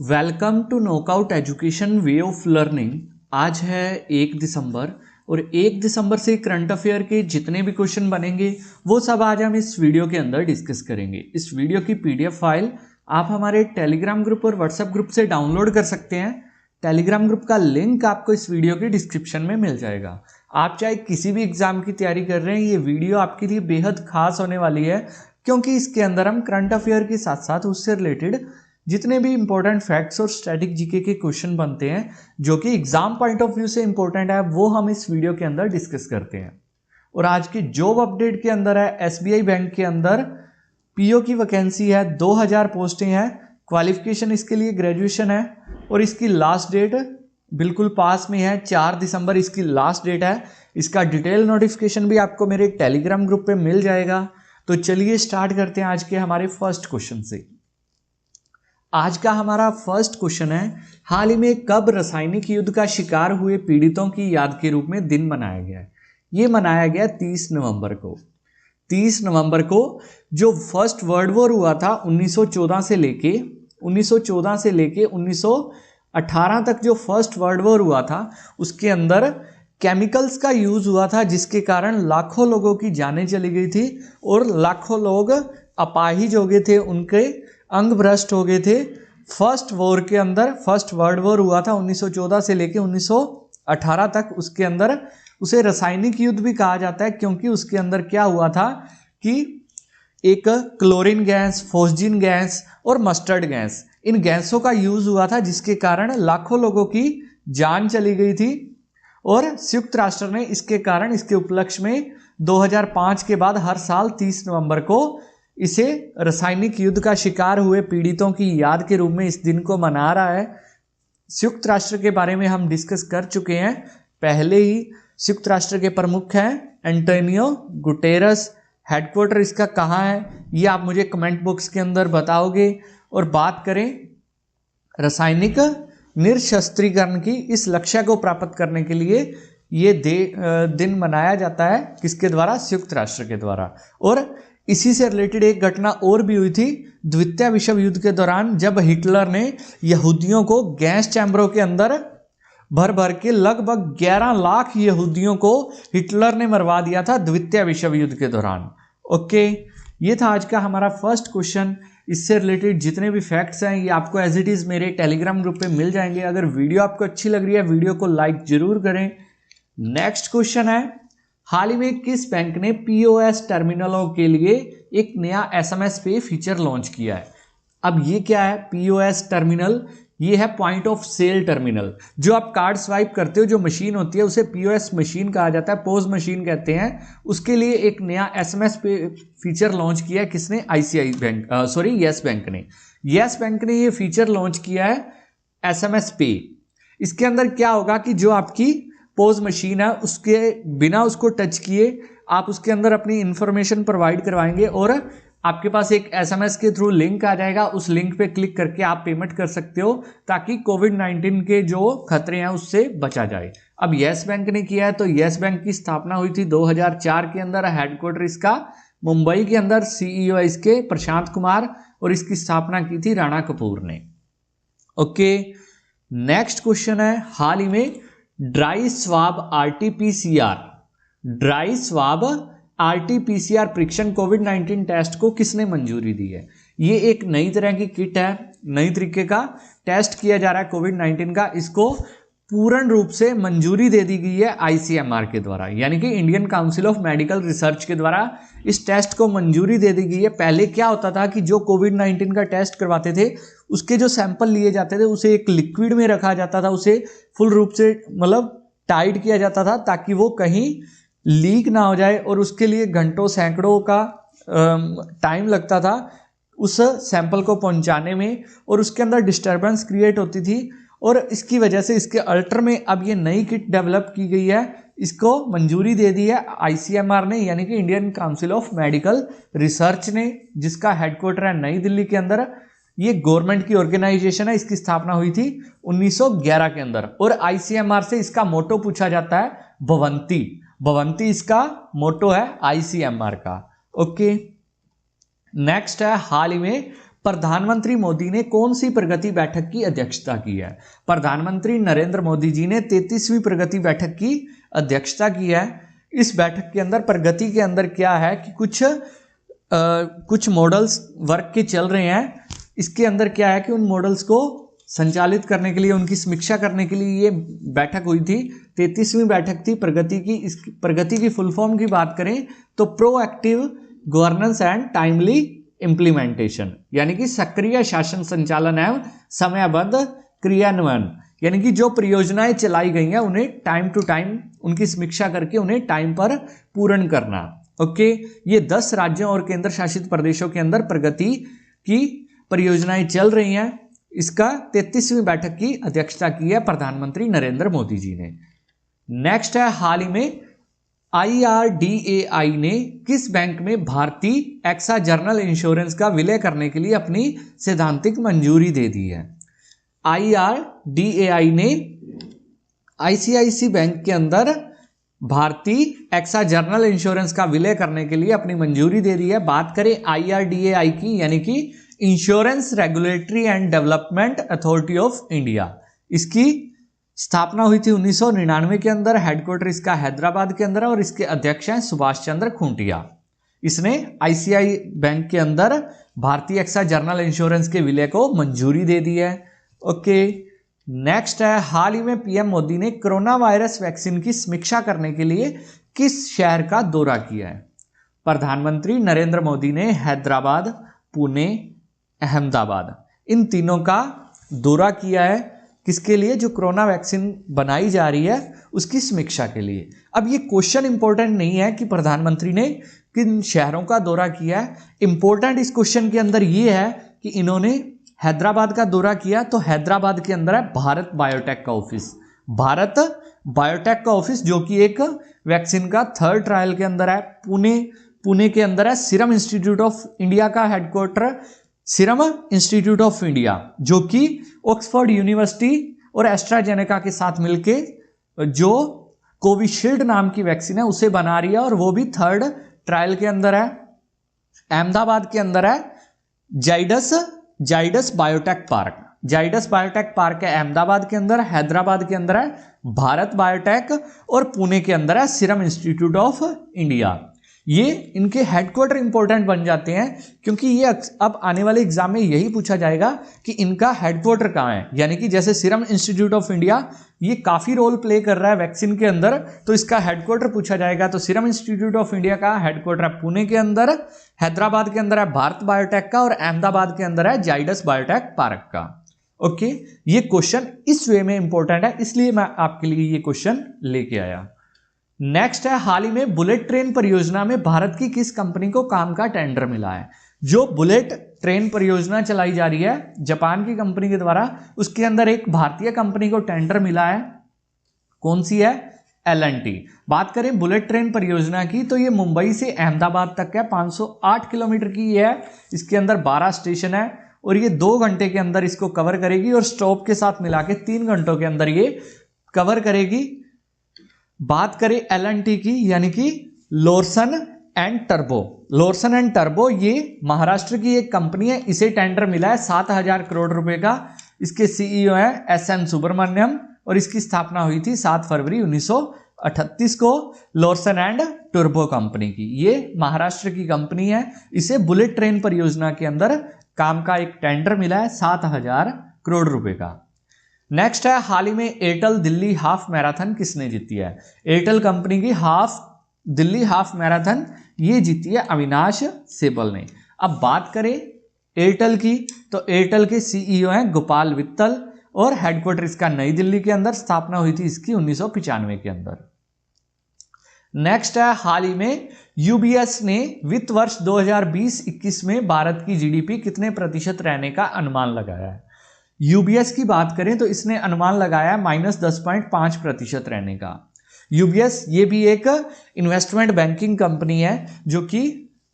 Welcome to knockout education way of learning. आज है 1 दिसंबर और 1 दिसंबर से करंट अफेयर के जितने भी क्वेश्चन बनेंगे वो सब आज हम इस वीडियो के अंदर डिस्कस करेंगे। इस वीडियो की पीडीएफ फाइल आप हमारे टेलीग्राम ग्रुप और व्हाट्सएप ग्रुप से डाउनलोड कर सकते हैं। टेलीग्राम ग्रुप का लिंक आपको इस वीडियो के डिस्क्रिप्शन में मिल जाएगा। आप चाहे किसी भी एग्जाम की तैयारी कर रहे हैं, ये वीडियो आपके लिए बेहद खास होने वाली है, क्योंकि इसके अंदर हम करंट अफेयर के साथ साथ उससे रिलेटेड जितने भी इंपॉर्टेंट फैक्ट्स और स्टैटिक जीके के क्वेश्चन बनते हैं जो कि एग्जाम पॉइंट ऑफ व्यू से इंपॉर्टेंट है, वो हम इस वीडियो के अंदर डिस्कस करते हैं। और आज की जॉब अपडेट के अंदर है, एसबीआई बैंक के अंदर पीओ की वैकेंसी है, 2000 पोस्टें हैं। क्वालिफिकेशन इसके लिए ग्रेजुएशन है और इसकी लास्ट डेट बिल्कुल पास में है, 4 दिसंबर इसकी लास्ट डेट है। इसका डिटेल नोटिफिकेशन भी आपको मेरे टेलीग्राम ग्रुप पे मिल जाएगा। तो चलिए स्टार्ट करते हैं आज के हमारे फर्स्ट क्वेश्चन से। आज का हमारा फर्स्ट क्वेश्चन है, हाल ही में कब रासायनिक युद्ध का शिकार हुए पीड़ितों की याद के रूप में दिन मनाया गया है? ये मनाया गया 30 नवंबर को। 30 नवंबर को जो फर्स्ट वर्ल्ड वॉर हुआ था 1914 से लेके 1918 तक जो फर्स्ट वर्ल्ड वॉर हुआ था, उसके अंदर केमिकल्स का यूज हुआ था, जिसके कारण लाखों लोगों की जानें चली गई थी और लाखों लोग अपाहिज हो गए थे, उनके अंग भ्रष्ट हो गए थे। फर्स्ट वॉर के अंदर, फर्स्ट वर्ल्ड वॉर हुआ था 1914 से लेके 1918 तक, उसके अंदर उसे रासायनिक युद्ध भी कहा जाता है, क्योंकि उसके अंदर क्या हुआ था कि एक क्लोरीन गैस, फोस्जिन गैस और मस्टर्ड गैस, इन गैसों का यूज हुआ था, जिसके कारण लाखों लोगों की जान चली गई थी। और संयुक्त राष्ट्र ने इसके कारण, इसके उपलक्ष्य में 2005 के बाद हर साल 30 नवंबर को इसे रासायनिक युद्ध का शिकार हुए पीड़ितों की याद के रूप में इस दिन को मना रहा है। संयुक्त राष्ट्र के बारे में हम डिस्कस कर चुके हैं पहले ही। संयुक्त राष्ट्र के प्रमुख हैं एंटोनियो गुटेरस। हेडक्वार्टर इसका कहाँ है, ये आप मुझे कमेंट बॉक्स के अंदर बताओगे। और बात करें रासायनिक निरशस्त्रीकरण की, इस लक्ष्य को प्राप्त करने के लिए ये दिन मनाया जाता है, किसके द्वारा? संयुक्त राष्ट्र के द्वारा। और इसी से रिलेटेड एक घटना और भी हुई थी द्वितीय विश्व युद्ध के दौरान, जब हिटलर ने यहूदियों को गैस चैम्बरों के अंदर भर भर के लगभग 11 लाख यहूदियों को हिटलर ने मरवा दिया था द्वितीय विश्व युद्ध के दौरान। ओके, ये था आज का हमारा फर्स्ट क्वेश्चन। इससे रिलेटेड जितने भी फैक्ट्स हैं ये आपको एज इट इज मेरे टेलीग्राम ग्रुप पे मिल जाएंगे। अगर वीडियो आपको अच्छी लग रही है, वीडियो को लाइक जरूर करें। नेक्स्ट क्वेश्चन है, हाल ही में किस बैंक ने पीओएस टर्मिनलों के लिए एक नया एसएमएस पे फीचर लॉन्च किया है? अब ये क्या है पीओएस टर्मिनल? ये है पॉइंट ऑफ सेल टर्मिनल। जो आप कार्ड स्वाइप करते हो, जो मशीन होती है, उसे पीओएस मशीन कहा जाता है, पोज मशीन कहते हैं। उसके लिए एक नया एसएमएस पे फीचर लॉन्च किया है। किसने? आईसीआई बैंक, यस बैंक ने। यस बैंक ने ये फीचर लॉन्च किया है एसएमएस पे। इसके अंदर क्या होगा कि जो आपकी पोज मशीन है, उसके बिना उसको टच किए आप उसके अंदर अपनी इंफॉर्मेशन प्रोवाइड करवाएंगे और आपके पास एक एसएमएस के थ्रू लिंक आ जाएगा। उस लिंक पे क्लिक करके आप पेमेंट कर सकते हो, ताकि कोविड-19 के जो खतरे हैं उससे बचा जाए। अब यस बैंक ने किया है, तो यस बैंक की स्थापना हुई थी 2004 के अंदर। हेडक्वार्टर इसका मुंबई के अंदर, सीईओ इसके प्रशांत कुमार, और इसकी स्थापना की थी राणा कपूर ने। ओके, नेक्स्ट क्वेश्चन है, हाल ही में ड्राई स्वाब आरटीपीसीआर परीक्षण कोविड-19 टेस्ट को किसने मंजूरी दी है? ये एक नई तरह की किट है, नई तरीके का टेस्ट किया जा रहा है कोविड-19 का। इसको पूर्ण रूप से मंजूरी दे दी गई है आईसीएमआर के द्वारा, यानी कि Indian council of medical research के द्वारा इस टेस्ट को मंजूरी दे दी गई है। पहले क्या होता था कि जो कोविड-19 का टेस्ट करवाते थे, उसके जो सैंपल लिए जाते थे उसे एक लिक्विड में रखा जाता था, उसे फुल रूप से मतलब टाइट किया जाता था, ताकि वो कहीं लीक ना हो जाए, और उसके लिए घंटों सैकड़ों का टाइम लगता था उस सैंपल को पहुंचाने में, और उसके अंदर डिस्टर्बेंस क्रिएट होती थी। और इसकी वजह से इसके अल्टर में अब ये नई किट डेवलप की गई है, इसको मंजूरी दे दी है आईसीएमआर ने, यानी कि Indian council of medical research ने, जिसका हेडक्वार्टर है नई दिल्ली के अंदर। ये गवर्नमेंट की ऑर्गेनाइजेशन है, इसकी स्थापना हुई थी 1911 के अंदर। और आईसीएमआर से इसका मोटो पूछा जाता है भवंती। भवंती इसका मोटो है आईसीएमआर का। ओके, नेक्स्ट है, हाल ही में प्रधानमंत्री मोदी ने कौन सी प्रगति बैठक की अध्यक्षता की है? प्रधानमंत्री नरेंद्र मोदी जी ने 33वीं प्रगति बैठक की अध्यक्षता की है। इस बैठक के अंदर प्रगति के अंदर क्या है कि कुछ मॉडल्स वर्क के चल रहे हैं। इसके अंदर क्या है कि उन मॉडल्स को संचालित करने के लिए, उनकी समीक्षा करने के लिए ये बैठक हुई थी। 33वीं बैठक थी प्रगति की। इस प्रगति की फुल फॉर्म की बात करें तो proactive governance and timely implementation, यानी कि सक्रिय शासन संचालन एवं समयबद्ध क्रियान्वयन, यानी कि जो परियोजनाएं चलाई गई हैं उन्हें टाइम टू टाइम उनकी समीक्षा करके उन्हें टाइम पर पूर्ण करना। ओके, ये 10 राज्यों और केंद्र शासित प्रदेशों के अंदर प्रगति की परियोजनाएं चल रही हैं। इसका 33वीं बैठक की अध्यक्षता की है प्रधानमंत्री नरेंद्र मोदी जी ने। नेक्स्ट है, हाल ही में IRDAI ने किस बैंक में भारतीय एक्सा जनरल इंश्योरेंस का विलय करने के लिए अपनी सैद्धांतिक मंजूरी दे दी है? IRDAI ने ICICI बैंक के अंदर भारतीय एक्सा जनरल इंश्योरेंस का विलय करने के लिए अपनी मंजूरी दे दी है। बात करें IRDAI की, यानी कि insurance regulatory and development authority of India. इसकी स्थापना हुई थी 1999 के अंदर। हेडक्वार्टर इसका हैदराबाद के अंदर है और इसके अध्यक्ष हैं सुभाष चंद्र खुंटिया। इसने ICICI बैंक के अंदर भारतीय एक्सा जनरल इंश्योरेंस के विलय को मंजूरी दे दी है। ओके, नेक्स्ट है, हाल ही में PM मोदी ने कोरोना वायरस वैक्सीन की समीक्षा करने के लिए किस शहर का दौरा किया है? प्रधानमंत्री नरेंद्र मोदी ने हैदराबाद, पुणे, अहमदाबाद, इन तीनों का दौरा किया है। किसके लिए? जो कोरोना वैक्सीन बनाई जा रही है उसकी समीक्षा के लिए। अब ये क्वेश्चन इंपॉर्टेंट नहीं है कि प्रधानमंत्री ने किन शहरों का दौरा किया है। इंपॉर्टेंट इस क्वेश्चन के अंदर ये है कि इन्होंने हैदराबाद का दौरा किया, तो हैदराबाद के अंदर है भारत बायोटेक का ऑफिस। भारत बायोटेक का ऑफिस जो कि एक वैक्सीन का 3rd ट्रायल के अंदर है। पुणे के अंदर है सीरम इंस्टीट्यूट ऑफ इंडिया का headquarter, serum institute of India, जो कि ऑक्सफोर्ड यूनिवर्सिटी और एस्ट्राजेनेका के साथ मिलके जो कोविशील्ड नाम की वैक्सीन है उसे बना रही है, और वो भी 3rd ट्रायल के अंदर है। अहमदाबाद के अंदर है Zydus biotech park. Zydus biotech park है अहमदाबाद के अंदर। हैदराबाद के अंदर है भारत बायोटेक और पुणे के अंदर है सीरम इंस्टीट्यूट ऑफ इंडिया। ये इनके हेडक्वार्टर इंपॉर्टेंट बन जाते हैं क्योंकि ये अब आने वाले एग्जाम में यही पूछा जाएगा कि इनका हेडक्वार्टर कहाँ है। यानी कि जैसे सीरम इंस्टीट्यूट ऑफ इंडिया ये काफी रोल प्ले कर रहा है वैक्सीन के अंदर, तो इसका हेडक्वार्टर पूछा जाएगा। तो सीरम इंस्टीट्यूट ऑफ इंडिया का हेडक्वार्टर है पुणे के अंदर, हैदराबाद के अंदर है भारत बायोटेक का और अहमदाबाद के अंदर है जाइडस बायोटेक पार्क का। ओके, ये क्वेश्चन इस वे में इंपॉर्टेंट है, इसलिए मैं आपके लिए ये क्वेश्चन लेके आया। नेक्स्ट है, हाल ही में बुलेट ट्रेन परियोजना में भारत की किस कंपनी को काम का टेंडर मिला है? जो बुलेट ट्रेन परियोजना चलाई जा रही है जापान की कंपनी के द्वारा, उसके अंदर एक भारतीय कंपनी को टेंडर मिला है। कौन सी है? L&T। बात करें बुलेट ट्रेन परियोजना की तो ये मुंबई से अहमदाबाद तक है, 508 किलोमीटर की है। इसके अंदर 12 स्टेशन है और ये 2 घंटे के अंदर इसको कवर करेगी और स्टॉप के साथ मिला के 3 घंटों के अंदर ये कवर करेगी। बात करें L&T की, यानी कि लोरसन एंड टर्बो, ये महाराष्ट्र की एक कंपनी है। इसे टेंडर मिला है 7,000 करोड़ रुपए का। इसके CEO है SN सुब्रमण्यम और इसकी स्थापना हुई थी 7 फरवरी 1938 को लोरसन एंड टर्बो कंपनी की। ये महाराष्ट्र की कंपनी है। इसे बुलेट ट्रेन परियोजना के अंदर काम का एक टेंडर मिला है 7,000 करोड़ रुपए का। नेक्स्ट है, हाल ही में एयरटेल दिल्ली हाफ मैराथन किसने जीती है? एयरटेल कंपनी की दिल्ली हाफ मैराथन ये जीती है अविनाश सेबल ने। अब बात करें एयरटेल की तो एयरटेल के CEO हैं गोपाल वित्तल और हेडक्वार्टर इसका नई दिल्ली के अंदर। स्थापना हुई थी इसकी 1995 के अंदर। नेक्स्ट है, हाल ही में UBS ने वित्त वर्ष 2020-21 में भारत की GDP कितने प्रतिशत रहने का अनुमान लगाया है? UBS की बात करें तो इसने अनुमान लगाया -10.5% रहने का। UBS ये भी एक इन्वेस्टमेंट बैंकिंग कंपनी है जो कि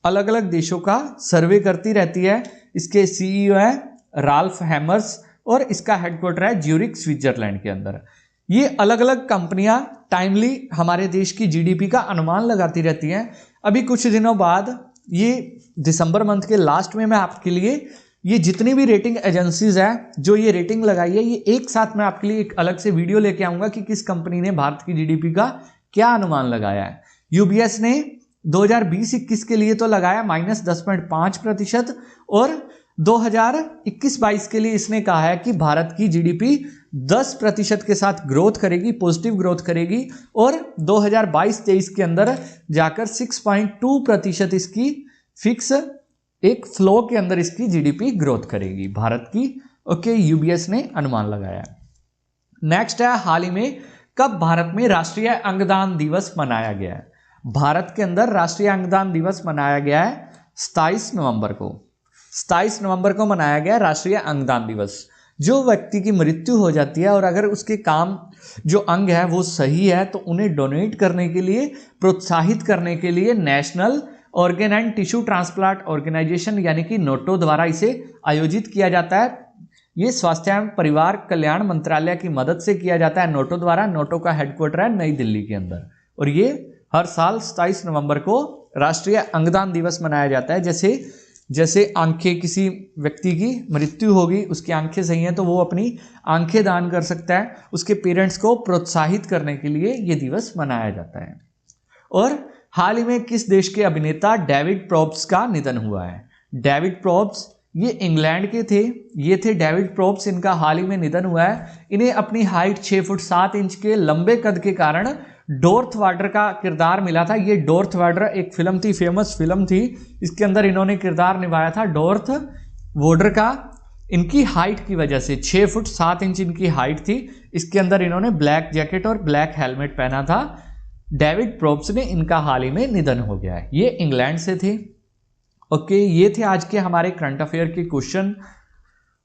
अलग अलग देशों का सर्वे करती रहती है। इसके CEO है राल्फ हैमर्स और इसका हेडक्वार्टर है ज्यूरिक स्विट्जरलैंड के अंदर। ये अलग अलग कंपनियां टाइमली हमारे देश की GDP का अनुमान लगाती रहती हैं। अभी कुछ दिनों बाद ये दिसंबर मंथ के लास्ट में मैं आपके लिए ये जितनी भी रेटिंग एजेंसीज है जो ये रेटिंग लगाई है, ये एक साथ मैं आपके लिए एक अलग से वीडियो लेके आऊंगा कि किस कंपनी ने भारत की जीडीपी का क्या अनुमान लगाया है। यूबीएस ने 2020-21 के लिए तो लगाया -10.5% और 2021-22 के लिए इसने कहा है कि भारत की जीडीपी 10% के साथ ग्रोथ करेगी, पॉजिटिव ग्रोथ करेगी और 2022-23 के अंदर जाकर 6.2% इसकी फिक्स एक फ्लो के अंदर इसकी जीडीपी ग्रोथ करेगी भारत की। ओके, यूबीएस ने अनुमान लगाया। नेक्स्ट है, हाल ही में कब भारत में राष्ट्रीय अंगदान दिवस मनाया गया है? भारत के अंदर राष्ट्रीय अंगदान दिवस मनाया गया है 27 नवंबर को। 27 नवंबर को मनाया गया राष्ट्रीय अंगदान दिवस। जो व्यक्ति की मृत्यु हो जाती है और अगर उसके काम जो अंग है वो सही है तो उन्हें डोनेट करने के लिए, प्रोत्साहित करने के लिए national organ and tissue transplant organisation यानी कि नोटो द्वारा इसे आयोजित किया जाता है। ये स्वास्थ्य एवं परिवार कल्याण मंत्रालय की मदद से किया जाता है नोटो द्वारा। नोटो का हेडक्वार्टर है नई दिल्ली के अंदर और ये हर साल 27 नवंबर को राष्ट्रीय अंगदान दिवस मनाया जाता है। जैसे आंखें, किसी व्यक्ति की मृत्यु होगी, उसकी आंखें सही हैं तो वो अपनी आंखें दान कर सकता है। उसके पेरेंट्स को प्रोत्साहित करने के लिए ये दिवस मनाया जाता है। और हाल ही में किस देश के अभिनेता डेविड प्रॉप्स का निधन हुआ है? डेविड प्रॉप्स ये इंग्लैंड के थे। ये थे डेविड प्रॉप्स, इनका हाल ही में निधन हुआ है। इन्हें अपनी हाइट 6 फुट 7 इंच के लंबे कद के कारण डॉर्थ वाडर का किरदार मिला था। ये डॉर्थ वाडर एक फिल्म थी, फेमस फिल्म थी, इसके अंदर इन्होंने किरदार निभाया था डॉर्थ वाडर का। इनकी हाइट की वजह से 6 फुट 7 इंच इनकी हाइट थी। इसके अंदर इन्होंने ब्लैक जैकेट और ब्लैक हेलमेट पहना था। डेविड प्रॉप्स ने इनका हाल ही में निधन हो गया है। ये इंग्लैंड से थे। ओके, ये थे आज के हमारे करंट अफेयर के क्वेश्चन।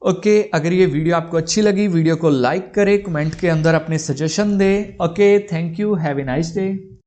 ओके, अगर ये वीडियो आपको अच्छी लगी, वीडियो को लाइक करें, कमेंट के अंदर अपने सजेशन दें। Okay, thank you, have a nice day.